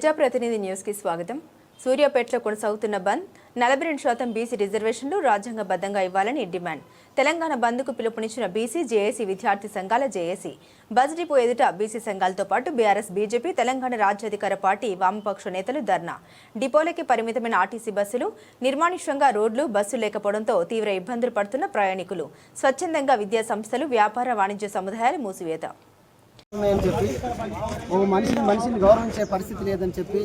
ప్రజాప్రతినిధి న్యూస్ కి స్వాగతం. సూర్యాపేటలో కొనసాగుతున్న బంద్ 42% బీసీ రిజర్వేషన్లు రాజ్యాంగబద్ధంగా ఇవ్వాలని డిమాండ్. తెలంగాణ బంద్కు పిలుపునిచ్చిన బీసీ జేఏసీ విద్యార్థి సంఘాల జేఏసీ బస్ డిపో ఎదుట బీసీ సంఘాలతో పాటు బీఆర్ఎస్ బీజేపీ తెలంగాణ రాజ్యాధికార పార్టీ వామపక్ష నేతలు ధర్నా. డిపోలకి పరిమితమైన ఆర్టీసీ బస్సులు, నిర్మానుష్యంగా రోడ్లు, బస్సులు లేకపోవడంతో తీవ్ర ఇబ్బందులు పడుతున్న ప్రయాణికులు, స్వచ్ఛందంగా విద్యా సంస్థలు, వ్యాపార వాణిజ్య సముదాయాలు మూసివేత. చెప్పి ఓ మనిషిని గౌరవించే పరిస్థితి లేదని చెప్పి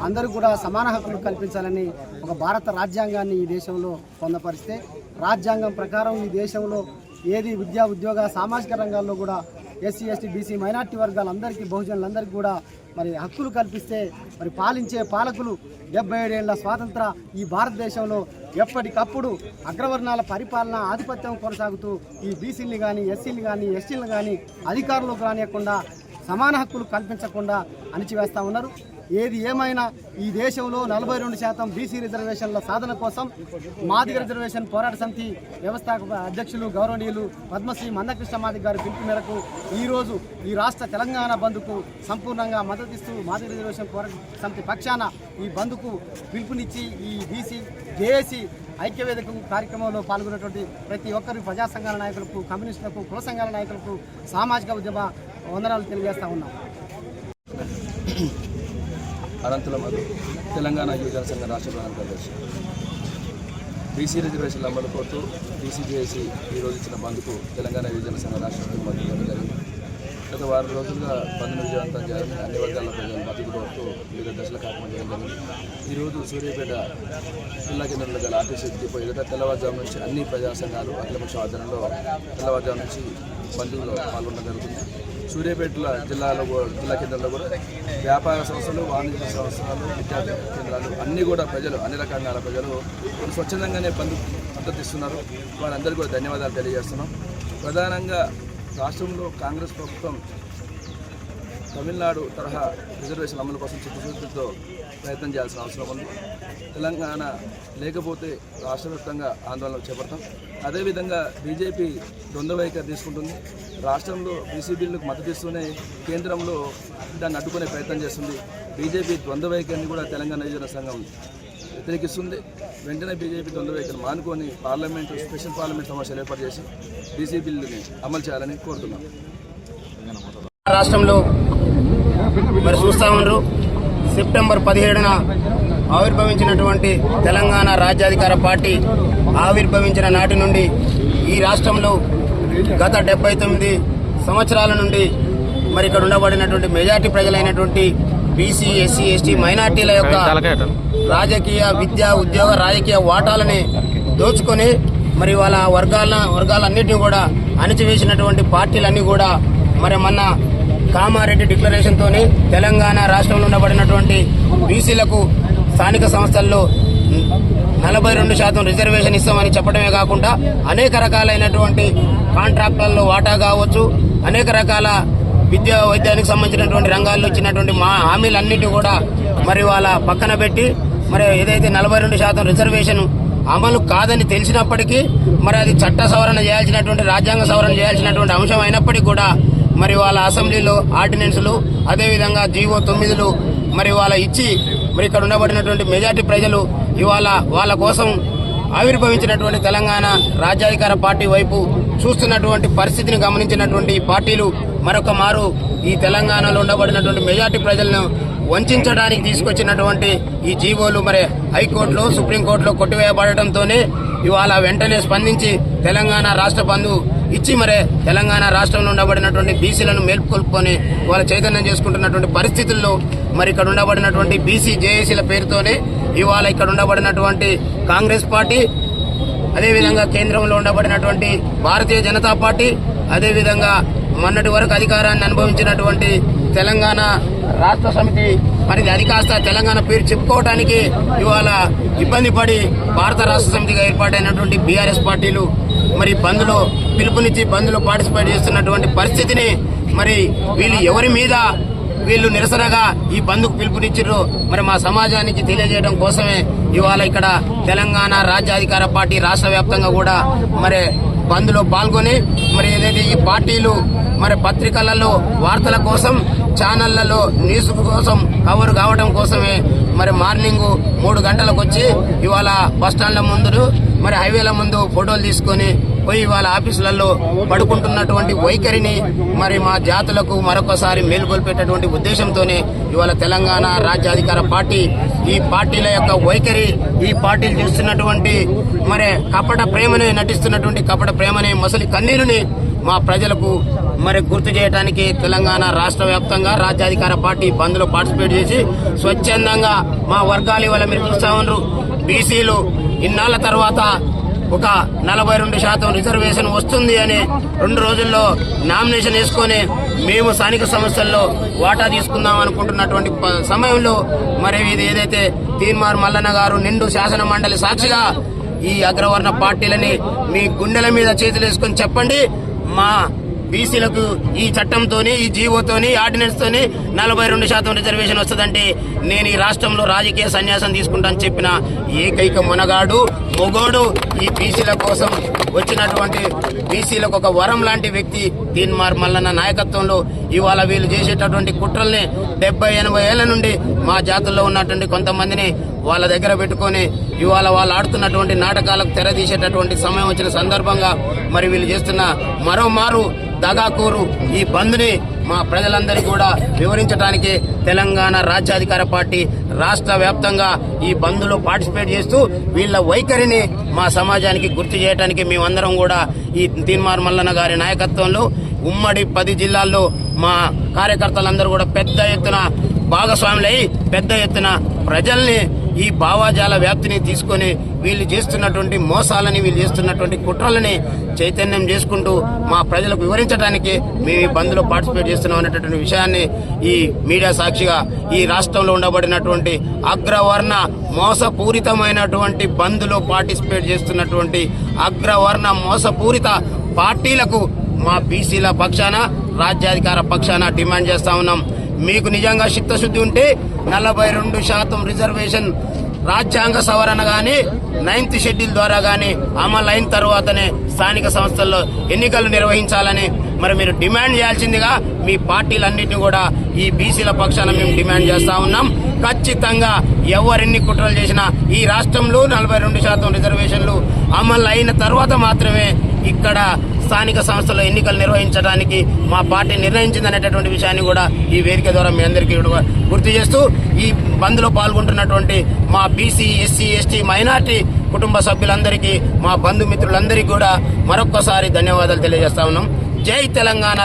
అందరూ కూడా సమాన హక్కులు కల్పించాలని ఒక భారత రాజ్యాంగాన్ని ఈ దేశంలో పొందపరిస్తే, రాజ్యాంగం ప్రకారం ఈ దేశంలో ఏది విద్యా, ఉద్యోగ, సామాజిక రంగాల్లో కూడా ఎస్సీ, ఎస్టీ, బీసీ, మైనార్టీ వర్గాలందరికీ, బహుజనులందరికీ కూడా మరి హక్కులు కల్పిస్తే, మరి పాలించే పాలకులు 77 ఏళ్ల స్వాతంత్ర ఈ భారతదేశంలో ఎప్పటికప్పుడు అగ్రవర్ణాల పరిపాలన, ఆధిపత్యం కొనసాగుతూ ఈ బీసీని కానీ, ఎస్సీని కానీ, ఎస్టీలను కానీ అధికారంలోకి రానియకుండా, సమాన హక్కులు కల్పించకుండా అణిచివేస్తూ ఉన్నారు. ఏది ఏమైనా ఈ దేశంలో 42% బీసీ రిజర్వేషన్ల సాధన కోసం మాదిగ రిజర్వేషన్ పోరాట సమితి వ్యవస్థాపక అధ్యక్షులు గౌరవనీయులు పద్మశ్రీ మందకృష్ణ మాదిగ గారి పిలుపు మేరకు ఈరోజు ఈ రాష్ట్ర తెలంగాణ బంద్కు సంపూర్ణంగా మద్దతిస్తూ మాదిగ రిజర్వేషన్ పోరాట సమితి పక్షాన ఈ బంద్కు పిలుపునిచ్చి ఈ బీసీ జేఏసీ ఐక్యవేదిక కార్యక్రమంలో పాల్గొన్నటువంటి ప్రతి ఒక్కరి ప్రజా సంఘాల నాయకులకు, కమ్యూనిస్టులకు, కుల సంఘాల నాయకులకు సామాజిక ఉద్యమ వందనాలు తెలియజేస్తూ ఉన్నాం. అనంతరం తెలంగాణ యువజన సంఘ రాష్ట్ర ప్రధాన కార్యదర్శి. బీసీ రిజర్వేషన్లు అమలు కోరుతూ బీసీ జేఏసీ ఈరోజు ఇచ్చిన బంద్కు తెలంగాణ యువజన సంఘ రాష్ట్ర మద్దతు ఇవ్వడం జరిగింది. గత 4 రోజులుగా బంద్ను విజయవంతం చేయాలని అన్ని వర్గాల ప్రజలు మద్దతు కోరుతూ వివిధ దశల కార్యక్రమం చేయడం జరిగింది. ఈరోజు సూర్యాపేట జిల్లా కేంద్రంలో గల ఆర్టీసీ డిపో ఎదుట తెల్లవారుజాము నుంచి అన్ని ప్రజా సంఘాలు అఖిలపక్ష ఆధ్వర్యంలో తెల్లవారుజాము నుంచి బంద్లో పాల్గొనడం జరుగుతుంది. సూర్యాపేట జిల్లా కేంద్రంలో కూడా వ్యాపార సంస్థలు, వాణిజ్య సంస్థలు, విద్యా కేంద్రాలు అన్నీ కూడా ప్రజలు, అన్ని రకాల ప్రజలు స్వచ్ఛందంగానే బంద్ మద్దతు ఇస్తున్నారు. వారందరికీ కూడా ధన్యవాదాలు తెలియజేస్తున్నాం. ప్రధానంగా రాష్ట్రంలో కాంగ్రెస్ ప్రభుత్వం తమిళనాడు తరహా రిజర్వేషన్ అమలు కోసం చిత్తశుద్ధితో ప్రయత్నం చేయాల్సిన అవసరం ఉంది. తెలంగాణ లేకపోతే రాష్ట్ర వ్యాప్తంగా ఆందోళనలు చేపడతాం. అదేవిధంగా బీజేపీ ద్వంద్వ వైఖరి తీసుకుంటుంది. రాష్ట్రంలో బీసీ బిల్లుకు మద్దతు ఇస్తూనే కేంద్రంలో దాన్ని అడ్డుకునే ప్రయత్నం చేస్తుంది. బీజేపీ ద్వంద్వ వైఖరిని కూడా తెలంగాణ యువజన సంఘం వ్యతిరేకిస్తుంది. వెంటనే బీజేపీ ద్వంద్వ వైఖరిని మానుకొని స్పెషల్ పార్లమెంట్ సమావేశాలు ఏర్పాటు చేసి బీసీ బిల్లుని అమలు చేయాలని కోరుతున్నాం. రాష్ట్రంలో మరి చూస్తూ ఉన్నారు, సెప్టెంబర్ 17న ఆవిర్భవించినటువంటి తెలంగాణ రాజ్యాధికార పార్టీ ఆవిర్భవించిన నాటి నుండి ఈ రాష్ట్రంలో గత 79 సంవత్సరాల నుండి మరి ఇక్కడ ఉండబడినటువంటి మెజార్టీ ప్రజలైనటువంటి బీసీ, ఎస్సీ, ఎస్టీ, మైనార్టీల యొక్క రాజకీయ, విద్యా, ఉద్యోగ, రాజకీయ వాటాలని దోచుకొని మరి వాళ్ళ వర్గాలన్నింటినీ కూడా అణిచివేసినటువంటి పార్టీలన్నీ కూడా మరి మొన్న కామారెడ్డి డిక్లరేషన్తో తెలంగాణ రాష్ట్రంలో ఉండబడినటువంటి బీసీలకు స్థానిక సంస్థల్లో 42% రిజర్వేషన్ ఇస్తామని చెప్పడమే కాకుండా అనేక రకాలైనటువంటి కాంట్రాక్టుల్లో వాటా కావచ్చు, అనేక రకాల విద్యా, వైద్యానికి సంబంధించినటువంటి రంగాల్లో ఇచ్చినటువంటి హామీలన్నింటినీ కూడా మరి వాళ్ళ పక్కన పెట్టి మరి ఏదైతే 42% రిజర్వేషన్ అమలు కాదని తెలిసినప్పటికీ మరి అది చట్ట సవరణ చేయాల్సినటువంటి, రాజ్యాంగ సవరణ చేయాల్సినటువంటి అంశం అయినప్పటికీ కూడా మరి వాళ్ళ అసెంబ్లీలో ఆర్డినెన్సులు, అదేవిధంగా జీవో 9లు మరి వాళ్ళ ఇచ్చి మరి ఇక్కడ ఉండబడినటువంటి మెజార్టీ ప్రజలు ఇవాళ వాళ్ళ కోసం ఆవిర్భవించినటువంటి తెలంగాణ రాజ్యాధికార పార్టీ వైపు చూస్తున్నటువంటి పరిస్థితిని గమనించినటువంటి పార్టీలు మరొక మారు ఈ తెలంగాణలో ఉండబడినటువంటి మెజార్టీ ప్రజలను వంచడానికి తీసుకొచ్చినటువంటి ఈ జీవోలు మరి హైకోర్టులో, సుప్రీంకోర్టులో కొట్టివేయబడటంతోనే ఇవాళ వెంటనే స్పందించి తెలంగాణ రాష్ట్ర బంధు ఇచ్చి మరి తెలంగాణ రాష్ట్రంలో ఉండబడినటువంటి బీసీలను మేల్కొల్పుకొని ఇవాళ చైతన్యం చేసుకుంటున్నటువంటి పరిస్థితుల్లో మరి ఇక్కడ ఉండబడినటువంటి బీసీ జేఏసీల పేరుతోనే ఇవాళ ఇక్కడ ఉండబడినటువంటి కాంగ్రెస్ పార్టీ, అదేవిధంగా కేంద్రంలో ఉండబడినటువంటి భారతీయ జనతా పార్టీ, అదేవిధంగా మొన్నటి వరకు అధికారాన్ని అనుభవించినటువంటి తెలంగాణ రాష్ట్ర సమితి మరి అది కాస్త తెలంగాణ పేరు చెప్పుకోవడానికి ఇవాళ ఇబ్బంది పడి భారత రాష్ట్ర సమితిగా ఏర్పాటైనటువంటి బీఆర్ఎస్ పార్టీలు మరి బంద్లో పిలుపునిచ్చి బంద్లో పార్టిసిపేట్ చేస్తున్నటువంటి పరిస్థితిని మరి వీళ్ళు ఎవరి మీద వీళ్ళు నిరసనగా ఈ బంద్కు పిలుపునిచ్చిర్రో మరి మా సమాజానికి తెలియజేయడం కోసమే ఇవాళ ఇక్కడ తెలంగాణ రాజ్యాధికార పార్టీ రాష్ట్ర వ్యాప్తంగా కూడా మరి బంద్లో పాల్గొని మరి ఏదైతే ఈ పార్టీలు మరి పత్రికలలో వార్తల కోసం, ఛానళ్లలో న్యూస్ కోసం కవర్ కావడం కోసమే మరి మార్నింగ్ 3 గంటలకు వచ్చి ఇవాళ బస్టాండ్ల ముందు మరి హైవేల ముందు ఫోటోలు తీసుకొని పోయి ఇవాళ ఆఫీసులలో పడుకుంటున్నటువంటి వైఖరిని మరి మా జాతులకు మరొకసారి మేలుకొల్పేటటువంటి ఉద్దేశంతోనే ఇవాళ తెలంగాణ రాజ్యాధికార పార్టీ ఈ పార్టీల యొక్క వైఖరి, ఈ పార్టీలు చేస్తున్నటువంటి మరి కపట ప్రేమని నటిస్తున్నటువంటి కపట ప్రేమని మొసలి కన్నీరుని మా ప్రజలకు మరి గుర్తు చేయడానికి తెలంగాణ రాష్ట్ర వ్యాప్తంగా రాజ్యాధికార పార్టీ బంద్లో పార్టిసిపేట్ చేసి స్వచ్ఛందంగా మా వర్గాలు ఇవాళ మీరు చూస్తా ఉన్నారు. బీసీలు ఇన్నాళ్ల తర్వాత ఒక 42% రిజర్వేషన్ వస్తుంది అని 2 రోజుల్లో నామినేషన్ వేసుకొని మేము స్థానిక సంస్థల్లో వాటా తీసుకుందాం అనుకుంటున్నటువంటి సమయంలో మరి ఇది ఏదైతే తీన్మార్ మల్లన్న గారు నిండు శాసన మండలి సాక్షిగా ఈ అగ్రవర్ణ పార్టీలని మీ గుండెల మీద చేతులు వేసుకొని చెప్పండి, మా బీసీలకు ఈ చట్టంతోని, ఈ జీవోతోని, ఆర్డినెన్స్ తోని 42% రిజర్వేషన్ వస్తుందంటే నేను ఈ రాష్ట్రంలో రాజకీయ సన్యాసం తీసుకుంటానని చెప్పిన ఏకైక మొనగాడు మొగోడు ఈ బీసీల కోసం వచ్చినటువంటి బీసీలకు ఒక వరం లాంటి వ్యక్తి తీన్మార్ మల్లన్న నాయకత్వంలో ఇవాళ వీళ్ళు చేసేటటువంటి కుట్రల్ని 70-80 ఏళ్ల నుండి మా జాతుల్లో ఉన్నటువంటి కొంతమందిని వాళ్ళ దగ్గర పెట్టుకొని ఇవాళ వాళ్ళు ఆడుతున్నటువంటి నాటకాలకు తెరదీసేటటువంటి సమయం వచ్చిన సందర్భంగా మరి వీళ్ళు చేస్తున్న మరోమారు దగాకూరు ఈ బంద్ని మా ప్రజలందరికీ కూడా వివరించడానికి తెలంగాణ రాజ్యాధికార పార్టీ రాష్ట్ర వ్యాప్తంగా ఈ బంద్లో పార్టిసిపేట్ చేస్తూ వీళ్ళ వైఖరిని మా సమాజానికి గుర్తు చేయడానికి మేమందరం కూడా ఈ తీన్మార్ మల్లన్న గారి నాయకత్వంలో ఉమ్మడి 10 జిల్లాల్లో మా కార్యకర్తలందరూ కూడా పెద్ద ఎత్తున భాగస్వాములై పెద్ద ఎత్తున ప్రజల్ని ఈ భావాజాల వ్యాప్తిని తీసుకొని వీళ్ళు చేస్తున్నటువంటి మోసాలని, వీళ్ళు చేస్తున్నటువంటి కుట్రలని చైతన్యం చేసుకుంటూ మా ప్రజలకు వివరించడానికి మేము ఈ బంద్లో పార్టిసిపేట్ చేస్తున్నాం అనేటటువంటి విషయాన్ని ఈ మీడియా సాక్షిగా ఈ రాష్ట్రంలో ఉండబడినటువంటి అగ్రవర్ణ మోసపూరితమైనటువంటి బంద్లో పార్టిసిపేట్ చేస్తున్నటువంటి అగ్రవర్ణ మోసపూరిత పార్టీలకు మా బీసీల పక్షాన, రాజ్యాధికార పక్షాన డిమాండ్ చేస్తా ఉన్నాం. మీకు నిజంగా చిత్తశుద్ధి ఉంటే 42% రిజర్వేషన్ రాజ్యాంగ సవరణ గాని 9th షెడ్యూల్ ద్వారా గాని అమలు అయిన తర్వాతనే స్థానిక సంస్థల్లో ఎన్నికలు నిర్వహించాలని మరి మీరు డిమాండ్ చేయాల్సిందిగా మీ పార్టీలన్నింటినీ కూడా ఈ బీసీల పక్షాన మేము డిమాండ్ చేస్తా ఉన్నాం. ఖచ్చితంగా ఎవరెన్ని కుట్రలు చేసినా ఈ రాష్ట్రంలో 42% రిజర్వేషన్లు అమలు అయిన తర్వాత మాత్రమే ఇక్కడ స్థానిక సంస్థల్లో ఎన్నికలు నిర్వహించడానికి మా పార్టీ నిర్ణయించిందనేటటువంటి విషయాన్ని కూడా ఈ వేదిక ద్వారా మీ అందరికీ గుర్తు చేస్తూ ఈ బంద్లో పాల్గొంటున్నటువంటి మా బీసీ, ఎస్సీ, ఎస్టీ, మైనార్టీ కుటుంబ సభ్యులందరికీ, మా బంధుమిత్రులందరికీ కూడా మరొక్కసారి ధన్యవాదాలు తెలియజేస్తా ఉన్నాం. జై తెలంగాణ.